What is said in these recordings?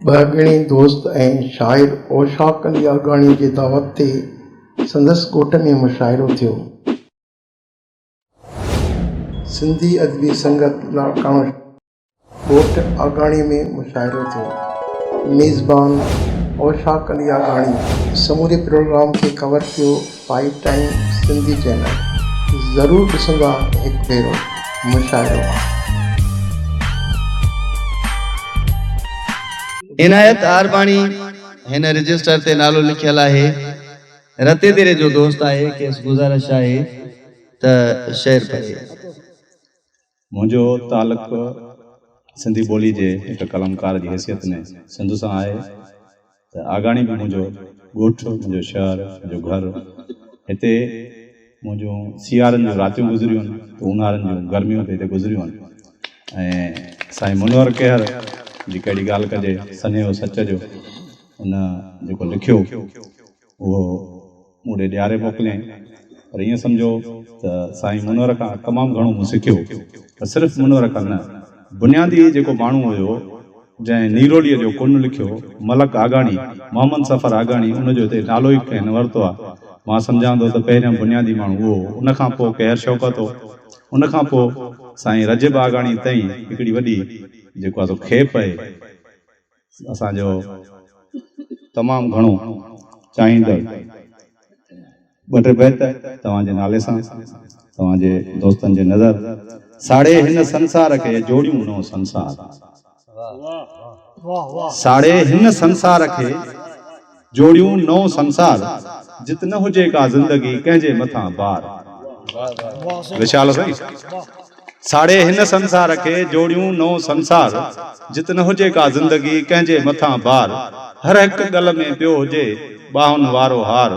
बहगणी दोस्त ऐं शाइर औशाक अली आगाणी जे दावत ते संदसि ॻोठ में मुशाइरो थियो। सिंधी अदबी संगत लाड़काणो ॻोठ आगाणी में मुशाइरो थियो। मेज़बान औशाक अली आगाणी समूरे प्रोग्राम खे कवर कियो 5 टाइम सिंधी चैनल। ज़रूरु ॾिसंदा हिकु भेरो मुशाइरो। इनायत आरबाणी हिन रजिस्टर ते नालो लिखियल आहे। रते तेरे जो दोस्त आहे केस गुज़ारिश आहे त शेर पढ़े। मुंहिंजो तालुक सिंधी ॿोली जे हिकु कलमकार जी हैसियत में सिंध सां आहे त आगाणी बि मुंहिंजो ॻोठ, मुंहिंजो शहर, मुंहिंजो घर। हिते मुंहिंजूं सियारनि जूं रातियूं गुज़रियूं आहिनि त ऊन्हारनि जूं गर्मियूं बि हिते गुज़रियूं आहिनि। ऐं साईं मुनवर कहर जी कहिड़ी ॻाल्हि कजे, सन्हे सच जो उन जेको लिखियो उहो मूं ॾे ॾियारे मोकिलियईं। पर ईअं सम्झो त साईं मुनवर खां तमामु घणो मूं सिखियो। पर सिर्फ़ु मुनवर खां न, बुनियादी जेको माण्हू हुयो जंहिं नीरोलीअ जो कुन लिखियो, मलक आगाणी, मोहम्मद सफ़र आगाणी, उनजो हिते नालो ई कंहिं न वरितो आहे। मां सम्झां थो त पहिरियों बुनियादी माण्हू उहो, उनखां पोइ कहर शौकत हो, उनखां पोइ साईं रजब आगाणी ताईं हिकिड़ी वॾी जेको आहे खेप आहे असांजो तमामु घणो चाहींदड़। ॿ टे बैत तव्हांजे नाले सां, तव्हांजे दोस्तनि जे नज़र। साड़े हिन संसार खे जोड़ियूं नओ संसार, साड़े हिन संसार खे जोड़ियूं नओ संसार, जित न हुजे का ज़िंदगी कंहिंजे मथां बार। विशाल साईं, साड़े हिन संसार खे जोड़ियूं नओ संसार, जित न हुजे का ज़िंदगी कंहिंजे मथां बार। हर हिकु ॻल में पियो हुजे ॿाहुनि वारो हार,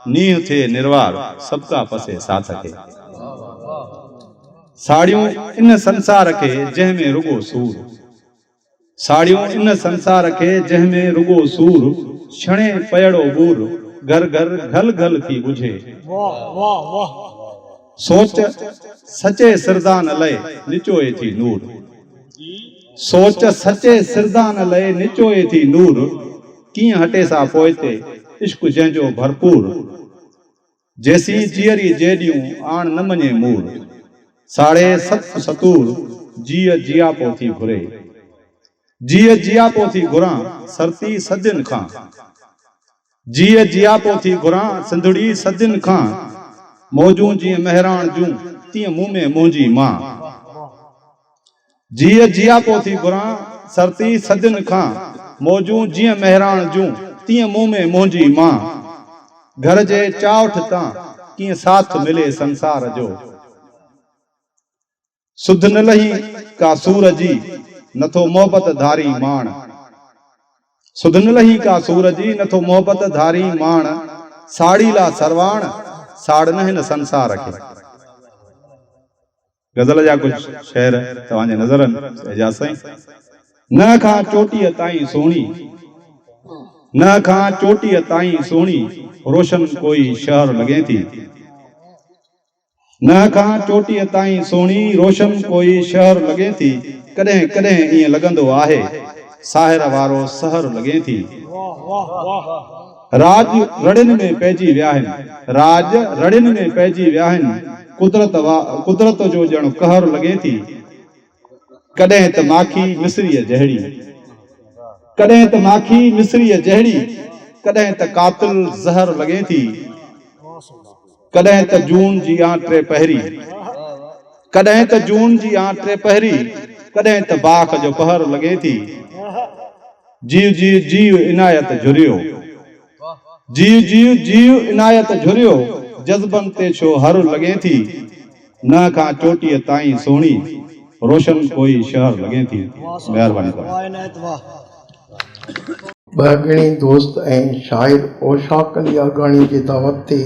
नींह थिए निर्वार सबका पसे साथ खे। साड़ियूं इन संसार खे जंहिंमें रुगो सूर, साड़ियूं इन संसार खे जंहिंमें रुगो सूर, छणे पयड़ो बूर घर घर घल घल थी बुझे। सोच सचे सिरदान लय निचोए थी नूर, सोच सचे सिरदान लय निचोए थी नूर। कीअं हटे सा पोइते इश्क जंहिंजो भरपूर, जैसी जियरी जेडियूं आण न मञे मूर। साड़े सत सतूर जीअ जिया पोथी घुरे, जीअ जिया पोथी घुरां सरती सदिन खां, जीअ जिया पोथी घुरां सिंधड़ी सदिन खां। मौजूं जीअं मेहरान जूं तीअं मुंह में मुंहिंजी मां, जीअ जिया पोथी घुरां सरती सदिन खां। मौजूं जीअं मेहरान जूं तीअं मुंह में मुंहिंजी मां। घर जे चाउठ तां कीअं साथ मिले संसार जो, सुध न लही का सूर जी नथो मोहबत धारी माण, सुध न लही का सूर जी नथो मोहबत धारी माण। साड़ी ला सरवाण साड़ न हिन संसार खे। गज़ल जा कुछ शेर तव्हांजे नज़रनि एजाज़ साईं। न खां चोटीअ ताईं सोणी, न खां चोटीअ ताईं सोणी, रोशन कोई शहर लॻे थी। न खां चोटीअ ताईं सोणी, रोशन कोई शहर लॻे थी। कॾहिं कॾहिं ईअं लॻंदो आहे साहिर वारो सहर लॻे थी। राज रड़ियुनि में पइजी विया आहिनि, राज रड़ियुनि में पइजी विया आहिनि। कुदरत जो ॼण कहर लॻे थी। कॾहिं त माखी मिस्रीअ जहिड़ी, कॾहिं त माखी मिस्रीअ जहिड़ी, कॾहिं त कातिल ज़हर लॻे थी। कॾहिं त जून जी आंटे पहिरी, कॾहिं त जून जी आंटे पहिरी, कॾहिं त बाख जो पहर लॻे थी। जीव जीव जीव इनायत झुरियो, जीव जीव जीव इनायत झुरियो, जज़्बनि ते छो हर लॻे थी। न खां चोटीअ ताईं सोणी, रोशन कोई शहर लॻे थी। महिरबानी। बहगणी दोस्त ऐं शाइर औशाक अली आगाणी जे दावत ते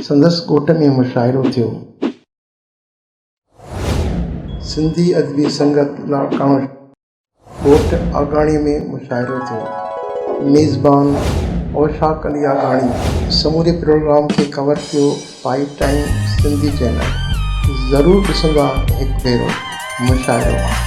संदसि ॻोठ में मुशाइरो थियो। सिंधी अदबी संगत लाड़काणो ॻोठ आगाणी में मुशाइरो थियो। मेज़बान औशाक अली आगाणी समूरे प्रोग्राम खे कवर कियो 5 टाइम सिंधी चैनल। ज़रूरु ॾिसंदा हिकु भेरो मुशाइरो।